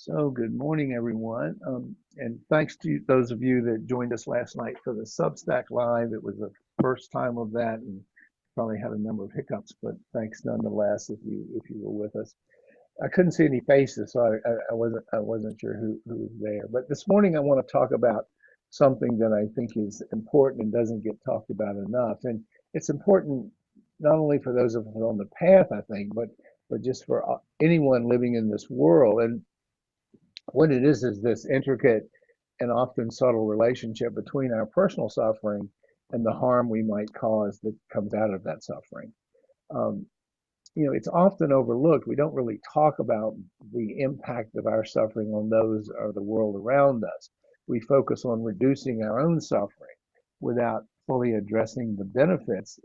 So, good morning, everyone. And thanks to those of you that joined us last night for the Substack Live. It was the first time of that and probably had a number of hiccups, but thanks nonetheless if you were with us. I couldn't see any faces, so I wasn't sure who was there. But this morning I want to talk about something that I think is important and doesn't get talked about enough. And it's important not only for those of us on the path, I think, but just for anyone living in this world. And what it is this intricate and often subtle relationship between our personal suffering and the harm we might cause that comes out of that suffering. Um, it's often overlooked. We don't really talk about the impact of our suffering on those or the world around us. We focus on reducing our own suffering without fully addressing the benefits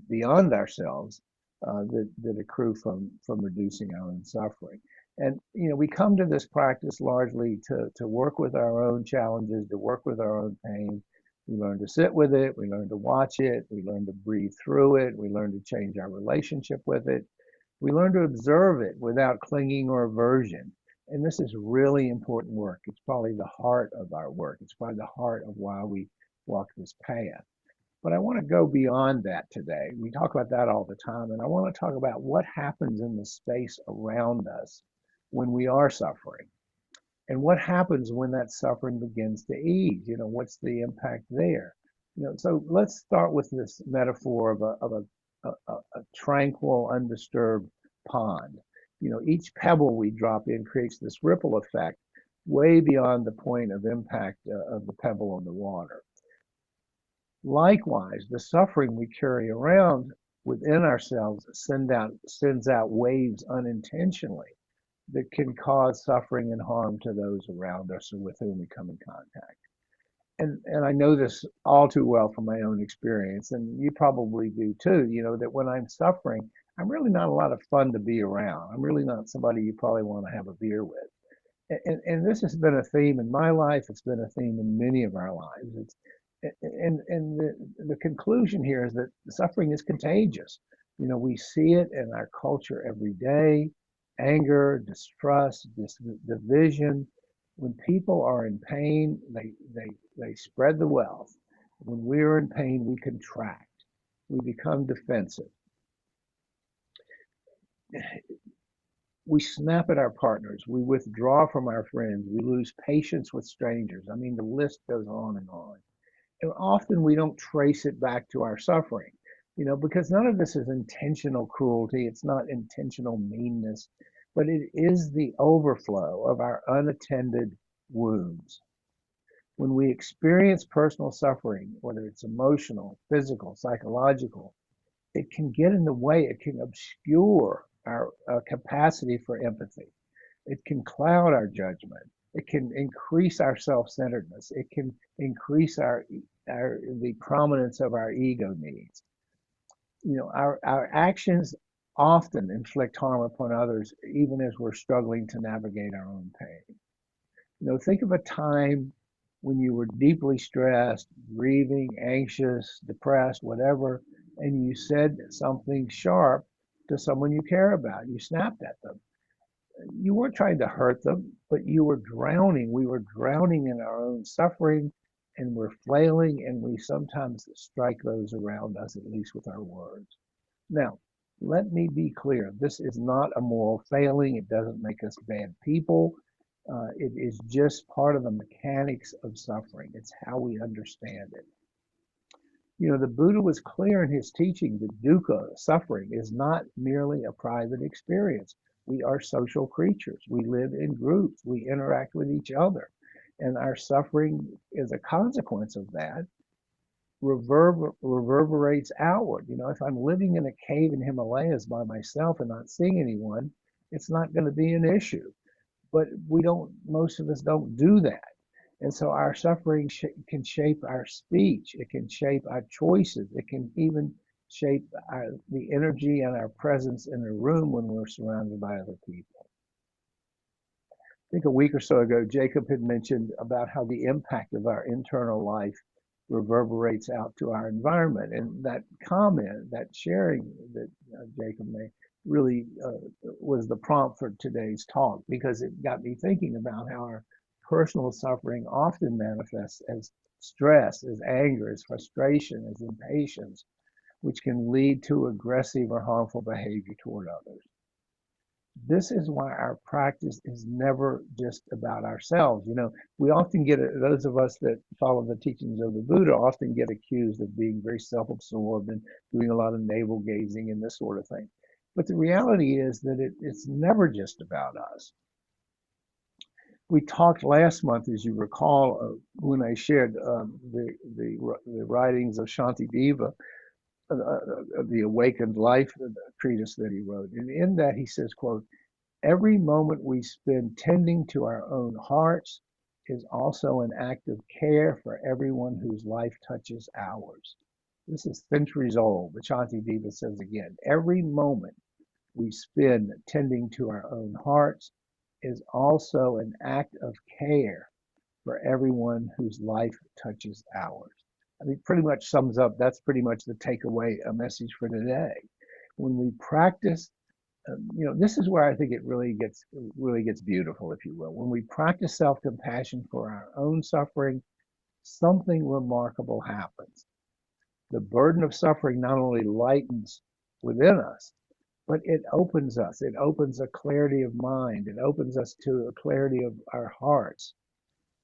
beyond ourselves that accrue from reducing our own suffering. And we come to this practice largely to work with our own challenges, to work with our own pain. We learn to sit with it, we learn to watch it, we learn to breathe through it, we learn to change our relationship with it. We learn to observe it without clinging or aversion. And this is really important work. It's probably the heart of our work. It's probably the heart of why we walk this path. But I want to go beyond that today. We talk about that all the time. And I want to talk about what happens in the space around us when we are suffering. And what happens when that suffering begins to ease? What's the impact there? So let's start with this metaphor of a tranquil, undisturbed pond. Each pebble we drop in creates this ripple effect way beyond the point of impact of the pebble on the water. Likewise, the suffering we carry around within ourselves sends out waves unintentionally that can cause suffering and harm to those around us or with whom we come in contact. And I know this all too well from my own experience, and you probably do too, that when I'm suffering, I'm really not a lot of fun to be around. I'm really not somebody you probably want to have a beer with. And this has been a theme in my life. It's been a theme in many of our lives. And the conclusion here is that suffering is contagious. We see it in our culture every day: anger, distrust, division. When people are in pain, they spread the wealth. When we're in pain, we contract. We become defensive. We snap at our partners. We withdraw from our friends. We lose patience with strangers. I mean, the list goes on and on. And often we don't trace it back to our suffering, because none of this is intentional cruelty. It's not intentional meanness, but it is the overflow of our unattended wounds. When we experience personal suffering, whether it's emotional, physical, psychological, it can get in the way. It can obscure our capacity for empathy. It can cloud our judgment. It can increase our self-centeredness. It can increase the prominence of our ego needs. Our actions often inflict harm upon others, even as we're struggling to navigate our own pain. Think of a time when you were deeply stressed, grieving, anxious, depressed, whatever, and you said something sharp to someone you care about. You snapped at them. You weren't trying to hurt them, but you were drowning. We were drowning in our own suffering, and we're flailing, and we sometimes strike those around us, at least with our words. Now, let me be clear. This is not a moral failing. It doesn't make us bad people. It is just part of the mechanics of suffering. It's how we understand it. The Buddha was clear in his teaching that dukkha, suffering, is not merely a private experience. We are social creatures. We live in groups. We interact with each other. And our suffering, as a consequence of that, reverberates outward. If I'm living in a cave in Himalayas by myself and not seeing anyone, it's not going to be an issue. But most of us don't do that. And so our suffering can shape our speech. It can shape our choices. It can even shape the energy and our presence in a room when we're surrounded by other people. I think a week or so ago, Jacob had mentioned about how the impact of our internal life reverberates out to our environment. And that comment, that sharing that Jacob made, really was the prompt for today's talk, because it got me thinking about how our personal suffering often manifests as stress, as anger, as frustration, as impatience, which can lead to aggressive or harmful behavior toward others. This is why our practice is never just about ourselves. We often get, those of us that follow the teachings of the Buddha often get accused of being very self-absorbed and doing a lot of navel gazing and this sort of thing. But the reality is that it's never just about us. We talked last month, as you recall, when I shared the writings of Shantideva, the Awakened Life treatise that he wrote. And in that he says, quote, "Every moment we spend tending to our own hearts is also an act of care for everyone whose life touches ours." This is centuries old, but Shantideva says again, every moment we spend tending to our own hearts is also an act of care for everyone whose life touches ours. I mean, pretty much sums up, that's pretty much the takeaway, a message for today. When we practice, this is where I think it really gets beautiful, if you will. When we practice self-compassion for our own suffering, something remarkable happens. The burden of suffering not only lightens within us, but it opens us. It opens a clarity of mind. It opens us to a clarity of our hearts,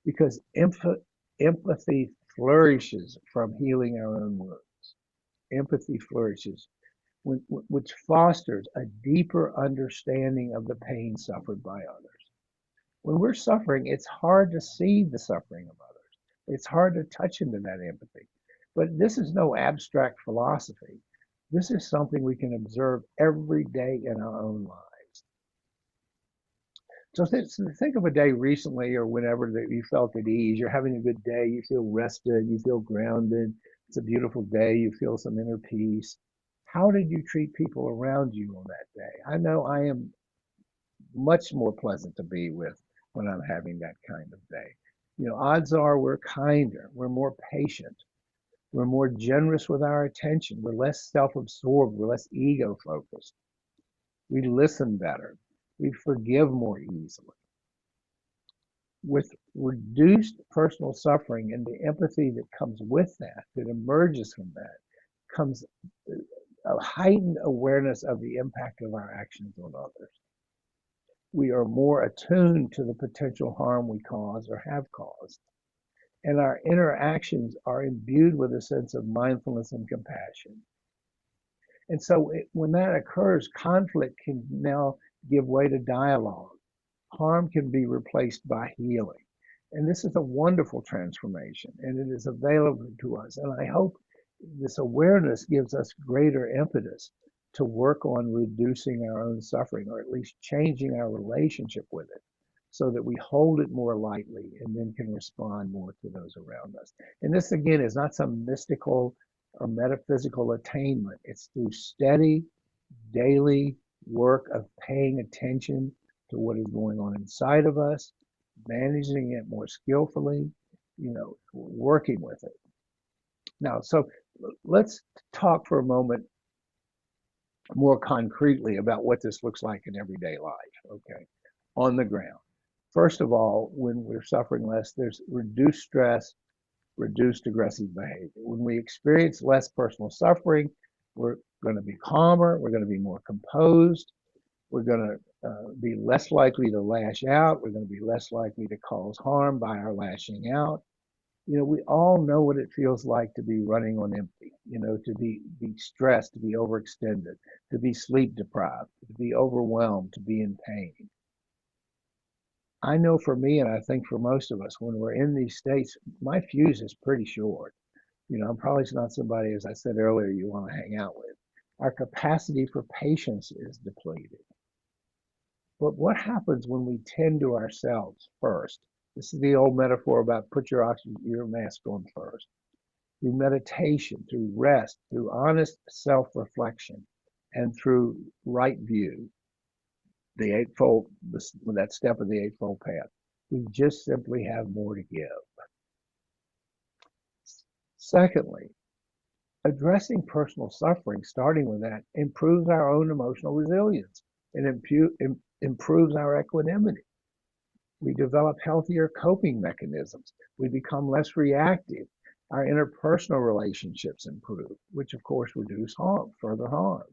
because empathy flourishes from healing our own wounds. Empathy flourishes, which fosters a deeper understanding of the pain suffered by others. When we're suffering, it's hard to see the suffering of others. It's hard to touch into that empathy. But this is no abstract philosophy. This is something we can observe every day in our own lives. So think of a day recently or whenever that you felt at ease. You're having a good day. You feel rested. You feel grounded. It's a beautiful day. You feel some inner peace. How did you treat people around you on that day? I know I am much more pleasant to be with when I'm having that kind of day. Odds are we're kinder. We're more patient. We're more generous with our attention. We're less self-absorbed. We're less ego-focused. We listen better. We forgive more easily. With reduced personal suffering and the empathy that comes with that emerges from that, comes a heightened awareness of the impact of our actions on others. We are more attuned to the potential harm we cause or have caused. And our interactions are imbued with a sense of mindfulness and compassion. And so when that occurs, conflict can now give way to dialogue. Harm can be replaced by healing. And this is a wonderful transformation, and it is available to us. And I hope this awareness gives us greater impetus to work on reducing our own suffering, or at least changing our relationship with it, so that we hold it more lightly and then can respond more to those around us. And this, again, is not some mystical or metaphysical attainment. It's through steady, daily work of paying attention to what is going on inside of us, managing it more skillfully, working with it. Now, so let's talk for a moment more concretely about what this looks like in everyday life, okay, on the ground. First of all, when we're suffering less, there's reduced stress, reduced aggressive behavior. When we experience less personal suffering, we're going to be calmer, we're going to be more composed, we're going to be less likely to lash out, we're going to be less likely to cause harm by our lashing out. We all know what it feels like to be running on empty, to be stressed, to be overextended, to be sleep deprived, to be overwhelmed, to be in pain. I know for me, and I think for most of us, when we're in these states, my fuse is pretty short. I'm probably not somebody, as I said earlier, you want to hang out with. Our capacity for patience is depleted. But what happens when we tend to ourselves first? This is the old metaphor about put your mask on first. Through meditation, through rest, through honest self-reflection, and through right view, that step of the Eightfold Path, we just simply have more to give. Secondly, Addressing personal suffering, starting with that, improves our own emotional resilience and improves our equanimity. We develop healthier coping mechanisms. We become less reactive. Our interpersonal relationships improve, which of course reduce further harm.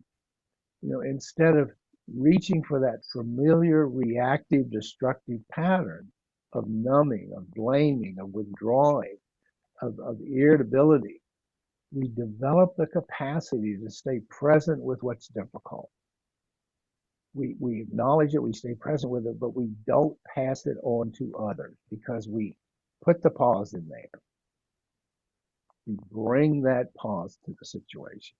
Instead of reaching for that familiar reactive destructive pattern of numbing, of blaming, of withdrawing, of irritability, we develop the capacity to stay present with what's difficult. We acknowledge it, we stay present with it, but we don't pass it on to others because we put the pause in there. We bring that pause to the situation.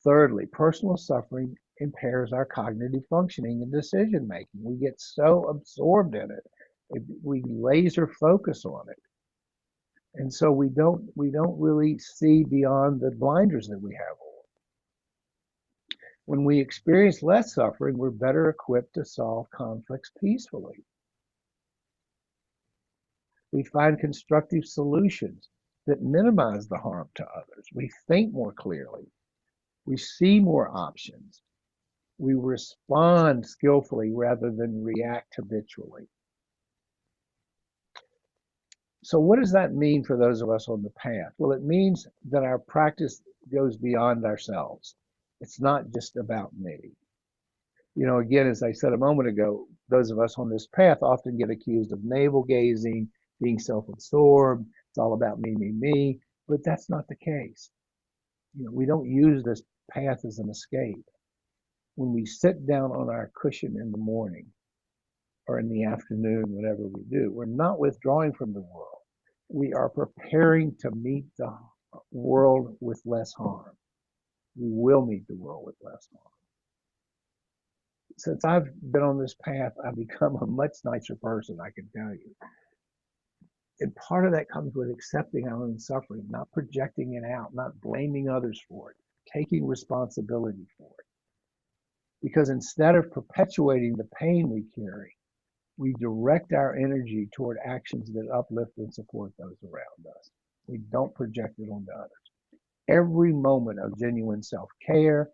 Thirdly, personal suffering impairs our cognitive functioning and decision making. We get so absorbed in it, we laser focus on it. And so we don't really see beyond the blinders that we have on. When we experience less suffering, we're better equipped to solve conflicts peacefully. We find constructive solutions that minimize the harm to others. We think more clearly. We see more options. We respond skillfully rather than react habitually. So what does that mean for those of us on the path? Well, it means that our practice goes beyond ourselves. It's not just about me. Again, as I said a moment ago, those of us on this path often get accused of navel gazing, being self-absorbed. It's all about me, me, me. But that's not the case. We don't use this path as an escape. When we sit down on our cushion in the morning or in the afternoon, whatever we do, we're not withdrawing from the world. We are preparing to meet the world with less harm. We will meet the world with less harm. Since I've been on this path, I've become a much nicer person, I can tell you. And part of that comes with accepting our own suffering, not projecting it out, not blaming others for it, taking responsibility for it. Because instead of perpetuating the pain we carry, we direct our energy toward actions that uplift and support those around us. We don't project it onto others. Every moment of genuine self-care,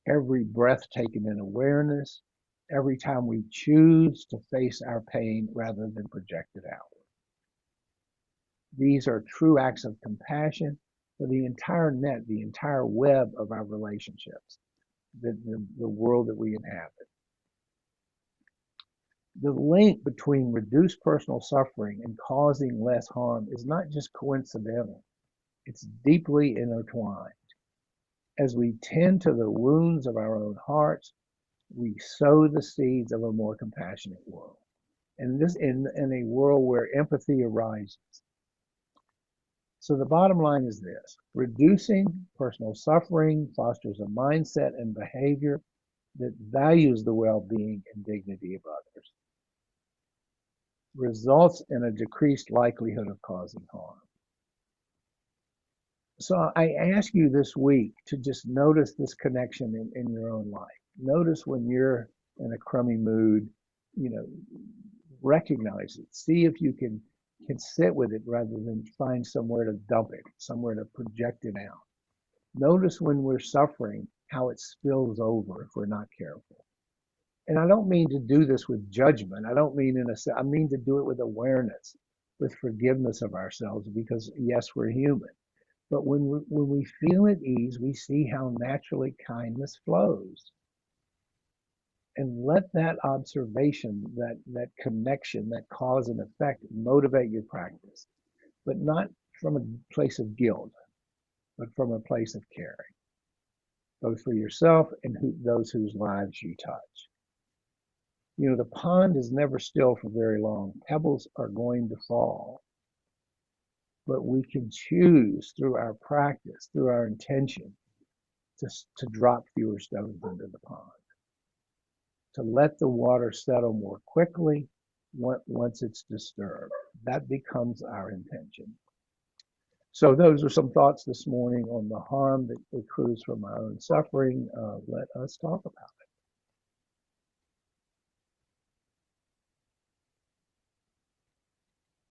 every breath taken in awareness, every time we choose to face our pain rather than project it outward. These are true acts of compassion for the entire net, the entire web of our relationships, the world that we inhabit. The link between reduced personal suffering and causing less harm is not just coincidental. It's deeply intertwined. As we tend to the wounds of our own hearts, we sow the seeds of a more compassionate world. And this in a world where empathy arises. So the bottom line is this: reducing personal suffering fosters a mindset and behavior that values the well-being and dignity of others, results in a decreased likelihood of causing harm. So I ask you this week to just notice this connection in your own life. Notice when you're in a crummy mood, recognize it. See if you can sit with it rather than find somewhere to dump it, somewhere to project it out. Notice when we're suffering, how it spills over if we're not careful. And I don't mean to do this with judgment. I don't mean I mean to do it with awareness, with forgiveness of ourselves, because yes, we're human. But when we feel at ease, we see how naturally kindness flows. And let that observation, that connection, that cause and effect motivate your practice, but not from a place of guilt, but from a place of caring, both for yourself and those whose lives you touch. The pond is never still for very long. Pebbles are going to fall. But we can choose through our practice, through our intention, to drop fewer stones into the pond, to let the water settle more quickly once it's disturbed. That becomes our intention. So those are some thoughts this morning on the harm that accrues from our own suffering. Let us talk about it.